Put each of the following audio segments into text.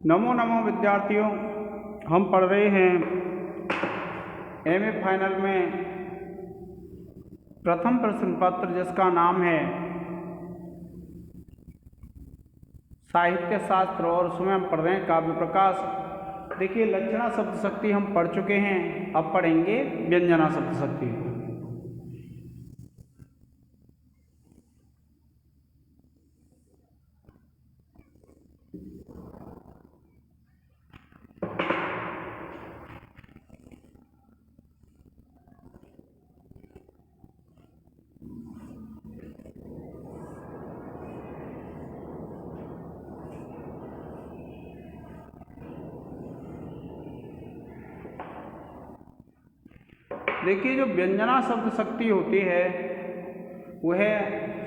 नमो नमो विद्यार्थियों, हम पढ़ रहे हैं एमए फाइनल में प्रथम प्रश्न पत्र जिसका नाम है साहित्य शास्त्र, और उसमें हम पढ़ रहे हैं काव्य प्रकाश। देखिए, लक्षणा शब्द शक्ति हम पढ़ चुके हैं, अब पढ़ेंगे व्यंजना शब्द शक्ति। देखिए, जो व्यंजना शब्द शक्ति होती है वह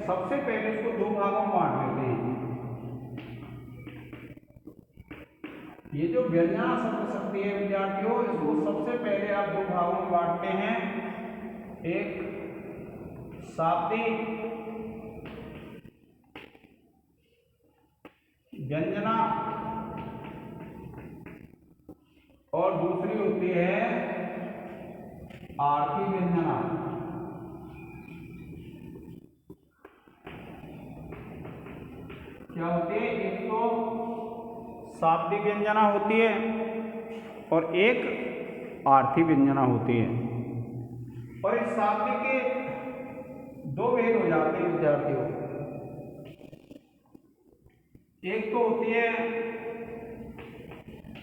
सबसे पहले इसको दो भागों में बांट देते हैं। ये जो व्यंजना शब्द शक्ति है विद्यार्थियों, इसको सबसे पहले आप दो भागों में बांटते हैं। एक शाब्दिक व्यंजना और दूसरी होती है आरती व्यंजना। क्या होती है? एक तो शाब्दिक व्यंजना होती है और एक आरती व्यंजना होती है। और इस शाब्दिक के दो भेद हो जाते हैं विद्यार्थियों। एक तो होती है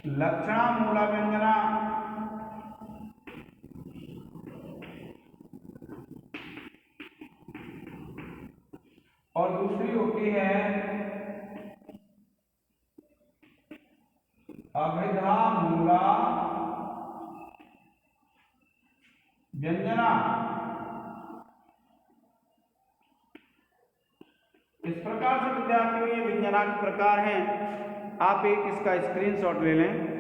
लक्षणा मूला व्यंजना और दूसरी होती है अभिधा मूला व्यंजना। इस प्रकार से विद्यार्थियों ये व्यंजना के प्रकार हैं। आप एक इसका स्क्रीनशॉट ले लें।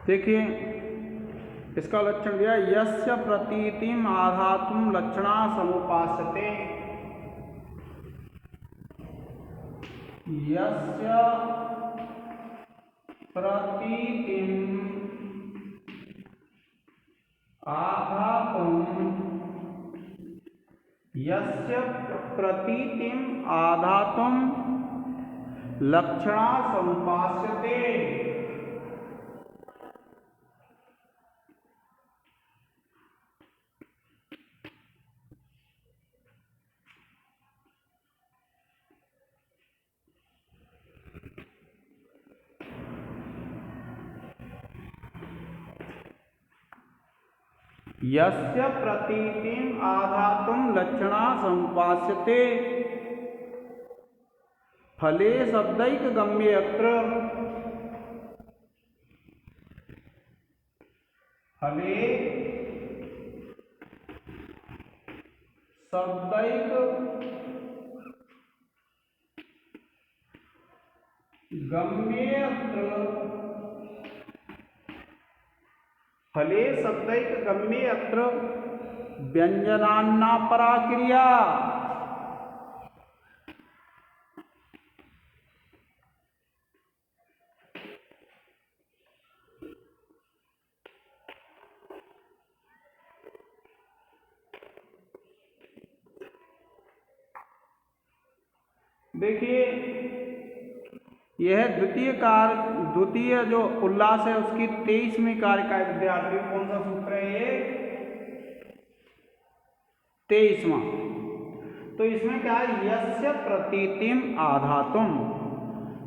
देखिए, इसका लक्षण दिया, यस्य प्रतीतिम आधातुम लक्षणा समुपास्यते। यस्य प्रतीतिम आधातुम, यस्य प्रतीतिम आधातुम लक्षणा समुपास्यते। यस्य प्रतीतिम आधातुम लक्षणा समुपास्यते फले शब्दैक गम्ये अत्र। फले शब्दैक गम्ये अत्र। फले शब्दैक गम्ये अत्र व्यंजनान्ना परा क्रिया। देखिए यह द्वितीय जो उल्लास है उसकी 23वीं कार्य का विद्यार्थी कौन सा सूत्र है ये 23वां। तो इसमें क्या है, यस्य प्रतीतिम आधातुम,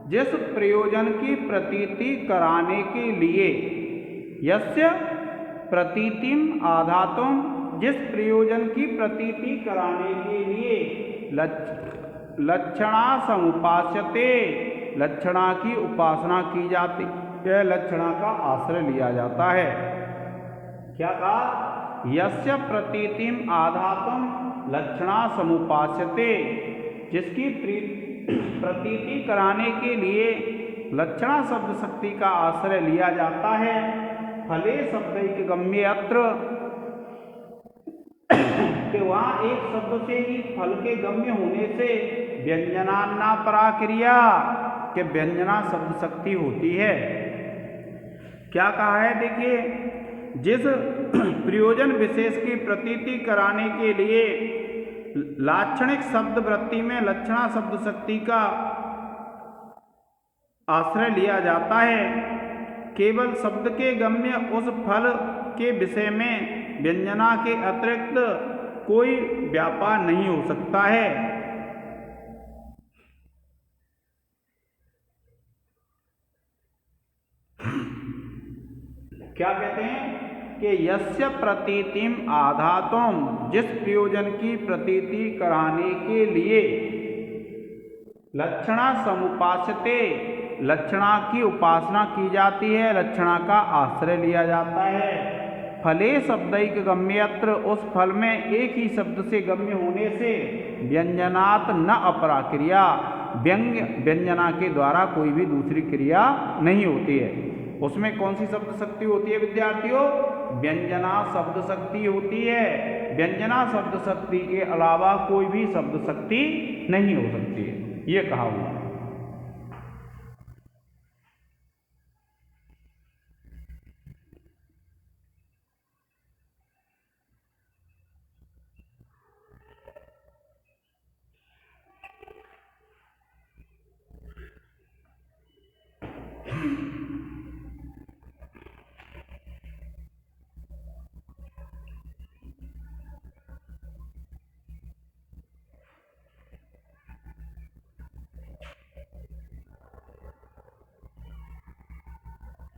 जिस प्रयोजन की प्रतीति कराने के लिए, यस्य प्रतीतिम आधातुम, जिस प्रयोजन की प्रतीति कराने के लिए लक्षणा समुपास्यते, लक्षणा की उपासना की जाती है, लक्षणा का आश्रय लिया जाता है। क्या कहा, यस्य प्रतीतिम आधातुम लक्षणा समुपास्यते, जिसकी प्रतीति कराने के लिए लक्षणा शब्द शक्ति का आश्रय लिया जाता है। फले शब्दैक गम्ये अत्र, कि वहाँ एक शब्द से ही फल के गम्य होने से व्यंजनान्ना परा क्रिया, के व्यंजना शब्द शक्ति होती है। क्या कहा है, देखिए जिस प्रयोजन विशेष की प्रतीति कराने के लिए लाक्षणिक शब्द वृत्ति में लक्षणा शब्द शक्ति का आश्रय लिया जाता है, केवल शब्द के गम्य उस फल के विषय में व्यंजना के अतिरिक्त कोई व्यापार नहीं हो सकता है। क्या कहते हैं कि यस्य प्रतीतिम आधातुम, जिस प्रयोजन की प्रतीति कराने के लिए लक्षणा समुपास्यते, लक्षणा की उपासना की जाती है, लक्षणा का आश्रय लिया जाता है। फले शब्दैक गम्यत्र, उस फल में एक ही शब्द से गम्य होने से व्यंजनात् न अपरा क्रिया, व्यंजना के द्वारा कोई भी दूसरी क्रिया नहीं होती है। उसमें कौन सी शब्द शक्ति होती है विद्यार्थियों, व्यंजना शब्द शक्ति होती है। व्यंजना शब्द शक्ति के अलावा कोई भी शब्द शक्ति नहीं हो सकती है, ये कहा हुआ है।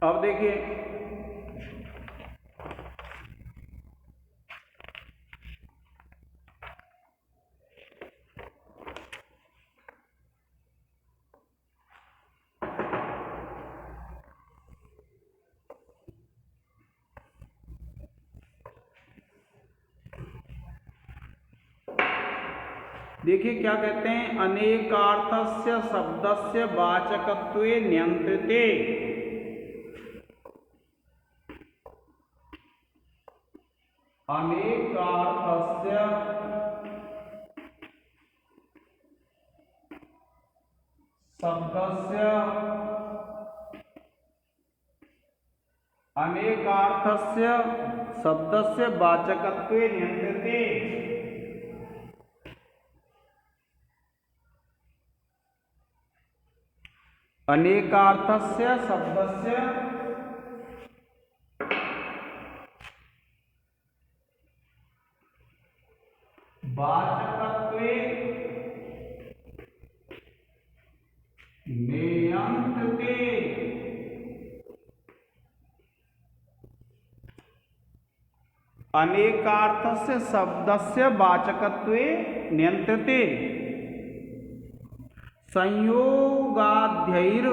अब देखिए क्या कहते हैं, अनेकार्थस्य शब्दस्य वाचकत्वे नियंत्रिते, अनेकार्थस्य शब्दस्य, अनेकार्थस्य शब्दस्य वाचकत्वे नियंत्रिते, अनेकार्थस्य शब्दस्य वाचकत्वे नियंत्रते अनेकार्थस्य शब्दस्य वाचकत्वे नियंत्रते संयोगाध्यैर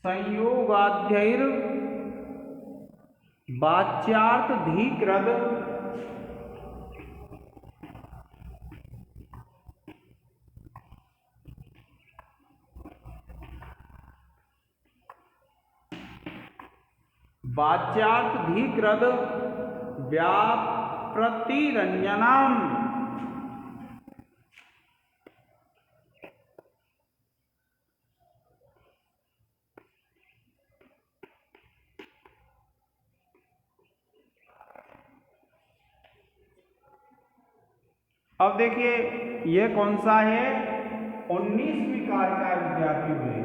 संयोगाध्यैर वाच्यार्थधिकृत वाच्यार्थधिकृत व्याप्रतिरंजनम अब देखिए यह कौन सा है 19वीं कारिका विद्यार्थी हुए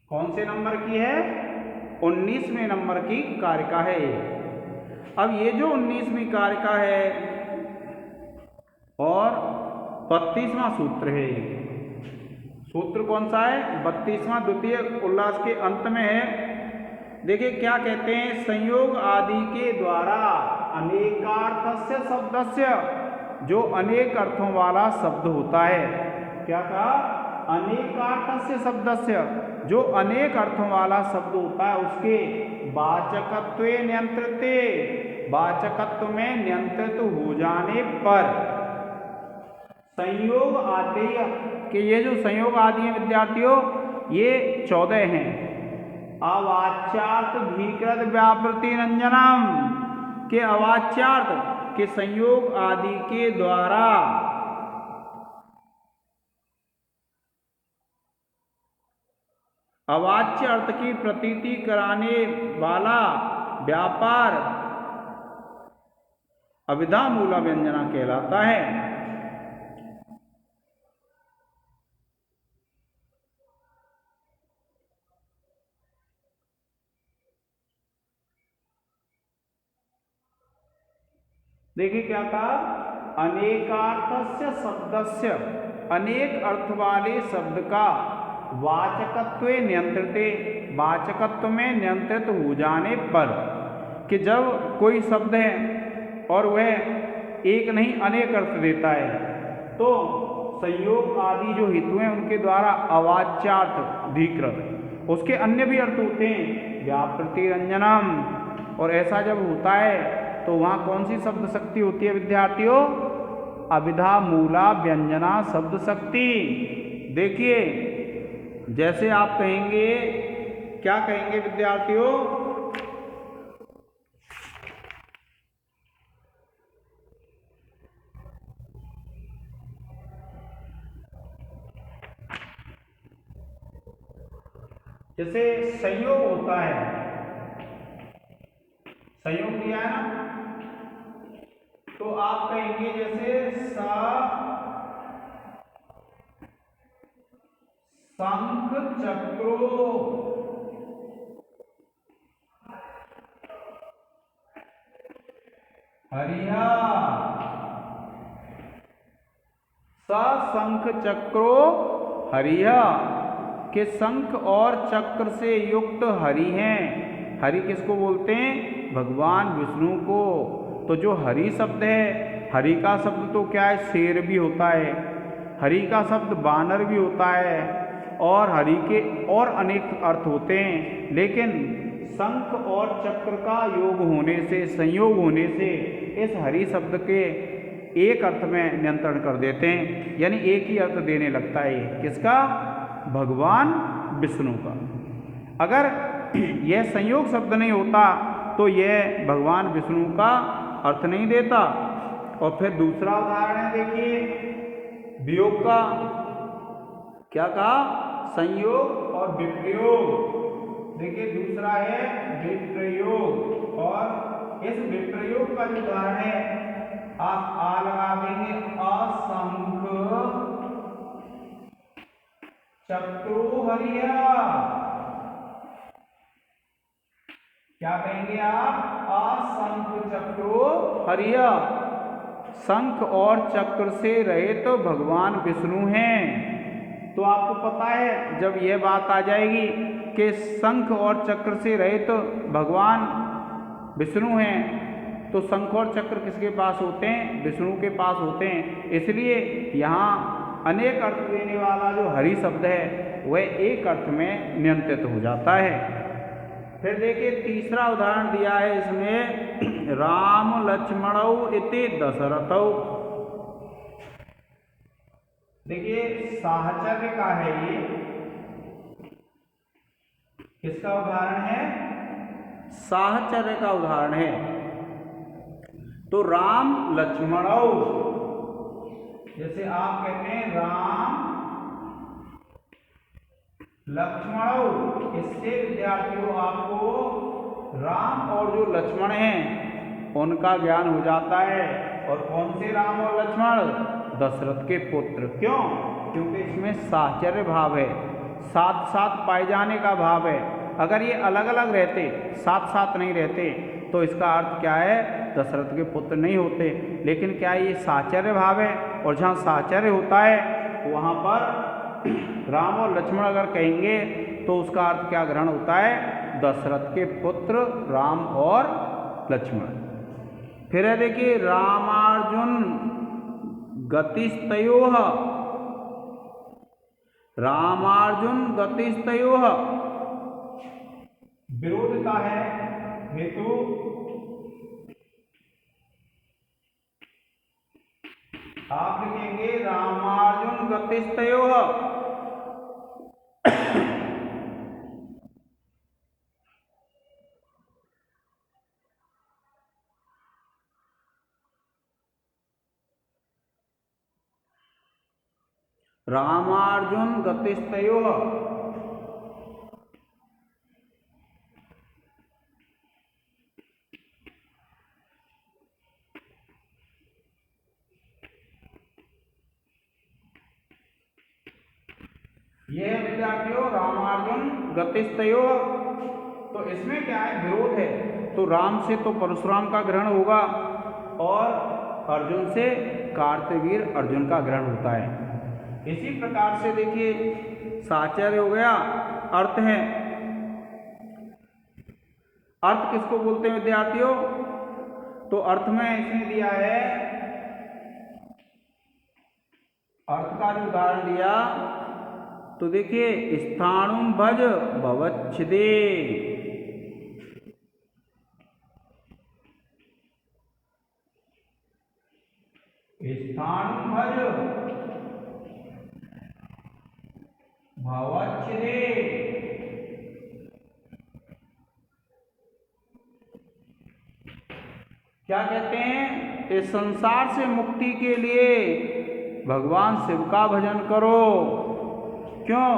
कौन से नंबर की है 19वें नंबर की कारिका है। अब ये जो 19वीं कारिका है और 32वां सूत्र है। सूत्र कौन सा है 32वां द्वितीय उल्लास के अंत में है। देखिए क्या कहते हैं संयोग आदि के द्वारा अनेकार्थस्य शब्दस्य जो अनेक अर्थों वाला शब्द होता है। क्या कहा अनेकार्थस्य शब्दस्य जो अनेक अर्थों वाला शब्द होता है उसके वाचकत्वे नियंत्रते वाचकत्व में नियंत्रित हो जाने पर संयोग आदेय के ये जो संयोग आदि हैं विद्यार्थियों ये 14 हैं। अवाच्यार्थधिकृत व्याप्रतिरंजनम के अवाच्यार्थ के संयोग आदि के द्वारा अवाच्य अर्थ की प्रतीति कराने वाला व्यापार अविधा मूला व्यंजना कहलाता है। देखिए क्या कहा अनेकार्थस्य शब्दस्य अनेक अर्थ वाले शब्द का वाचकत्वे नियंत्रिते वाचकत्व में नियंत्रित हो जाने पर कि जब कोई शब्द है और वह एक नहीं अनेक अर्थ देता है तो संयोग आदि जो हेतु हैं उनके द्वारा अवाच्यार्थ अधिकृत उसके अन्य भी अर्थ होते हैं व्याप्रतिरंजनम। और ऐसा जब होता है तो वहाँ कौन सी शब्द शक्ति होती है विद्यार्थियों अविधा मूला व्यंजना शब्द शक्ति। देखिए जैसे आप कहेंगे क्या कहेंगे विद्यार्थियों जैसे संयोग होता है संयोग दिया है ना तो आप कहेंगे जैसे शंख चक्रो हरिया शंख चक्रो हरिया के शंख और चक्र से युक्त हरि हैं। हरि किसको बोलते हैं भगवान विष्णु को। तो जो हरि शब्द है हरि का शब्द तो क्या है शेर भी होता है हरि का शब्द बानर भी होता है और हरि के और अनेक अर्थ होते हैं लेकिन शंख और चक्र का योग होने से संयोग होने से इस हरि शब्द के एक अर्थ में नियंत्रण कर देते हैं यानी एक ही अर्थ देने लगता है किसका भगवान विष्णु का। अगर यह संयोग शब्द नहीं होता तो यह भगवान विष्णु का अर्थ नहीं देता। और फिर दूसरा उदाहरण है देखिए वियोग का। क्या कहा संयोग और विप्रयोग देखिए दूसरा है विप्रयोग, और इस विप्रयोग का जो उदाहरण है आप आ लगा देंगे, असंख्य चक्रोहरिया। क्या कहेंगे आप? असंख्य चक्रोहरिया। शंख और चक्र से रहित तो भगवान विष्णु हैं। तो आपको पता है जब यह बात आ जाएगी कि शंख और चक्र से रहित तो भगवान विष्णु हैं, तो शंख और चक्र किसके पास होते हैं? विष्णु के पास होते हैं। इसलिए यहाँ अनेक अर्थ देने वाला जो हरि शब्द है वह एक अर्थ में नियंत्रित हो जाता है। फिर देखिए तीसरा उदाहरण दिया है इसमें, राम लक्ष्मणौ इति दशरथौ। देखिए साहचर्य का है ये, किसका उदाहरण है? साहचर्य का उदाहरण है। तो राम लक्ष्मणौ, जैसे आप कहते हैं राम लक्ष्मणौ, इससे विद्यार्थियों आपको राम और जो लक्ष्मण हैं उनका ज्ञान हो जाता है। और कौन से राम और लक्ष्मण? दशरथ के पुत्र। क्यों? क्योंकि इसमें साहचर्य भाव है, साथ साथ पाए जाने का भाव है। अगर ये अलग अलग रहते, साथ साथ नहीं रहते, तो इसका अर्थ क्या है? दशरथ के पुत्र नहीं होते। लेकिन क्या ये साहचर्य भाव है, और जहाँ साहचर्य होता है वहाँ पर राम और लक्ष्मण अगर कहेंगे तो उसका अर्थ क्या ग्रहण होता है? दशरथ के पुत्र राम और लक्ष्मण। फिर है देखिए रामार्जुन गतिस्तयोः। रामार्जुन गतिस्तयोः विरोधता है हेतु आप लिखेंगे रामार्जुन गतिस्तयोः। रामार्जुन गतिस्तयोः। यह है विद्यार्थियों रामार्जुन गतिस्तयोः। तो इसमें क्या है? विरोध है। तो राम से तो परशुराम का ग्रहण होगा, और अर्जुन से कार्तवीर अर्जुन का ग्रहण होता है। इसी प्रकार से देखिए साहचर्य हो गया, अर्थ है। अर्थ किसको बोलते हैं विद्यार्थियों? तो अर्थ में इसने दिया है, अर्थ का जो उदाहरण दिया तो देखिए स्थाणुम भज भवच्छिदे। स्थाणुम भज भवच्छिदे। क्या कहते हैं? इस संसार से मुक्ति के लिए भगवान शिव का भजन करो। क्यों?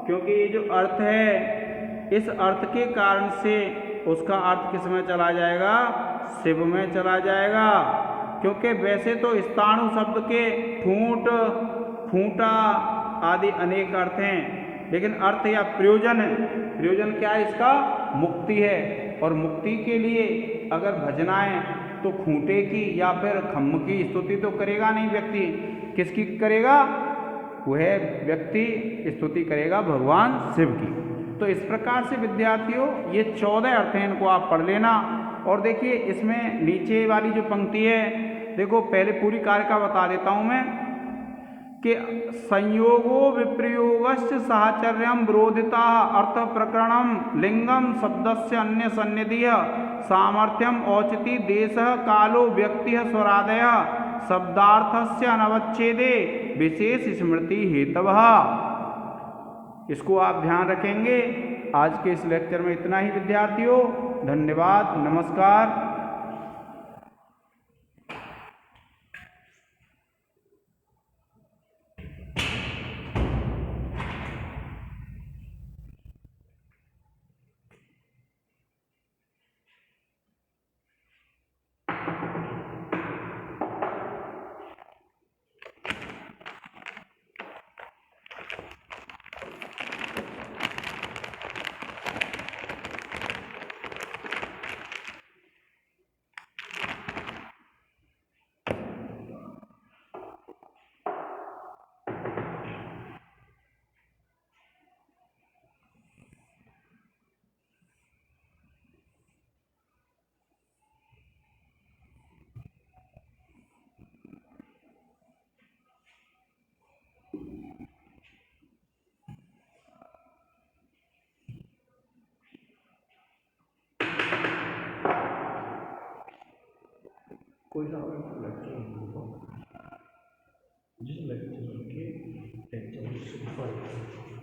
क्योंकि ये जो अर्थ है, इस अर्थ के कारण से उसका अर्थ किस में चला जाएगा? शिव में चला जाएगा। क्योंकि वैसे तो स्थाणु शब्द के फूट, फूटा आदि अनेक अर्थ हैं, लेकिन अर्थ या प्रयोजन है, प्रयोजन क्या है इसका? मुक्ति है। और मुक्ति के लिए अगर भजना है तो खूंटे की या फिर खम्म की स्तुति तो करेगा नहीं व्यक्ति। किसकी करेगा? वह व्यक्ति स्तुति करेगा भगवान शिव की। तो इस प्रकार से विद्यार्थियों ये 14 अर्थ हैं, इनको आप पढ़ लेना। और देखिए इसमें नीचे वाली जो पंक्ति है, देखो पहले पूरी कार्य का बता देता हूँ मैं कि संयोगो विप्रयोगस्य साहचर्यम विरोधिता अर्थ प्रकरणम लिंगम शब्दस्य अन्य सन्निधिः सामर्थ्यम औचिति देशः कालो व्यक्तिः स्वरादयः शब्दार्थस्य अनवच्छेदे विशेष स्मृति हेतवः। इसको आप ध्यान रखेंगे। आज के इस लेक्चर में इतना ही विद्यार्थियों। धन्यवाद, नमस्कार। कोई लड़के जिस लेक्चर के लेक्चर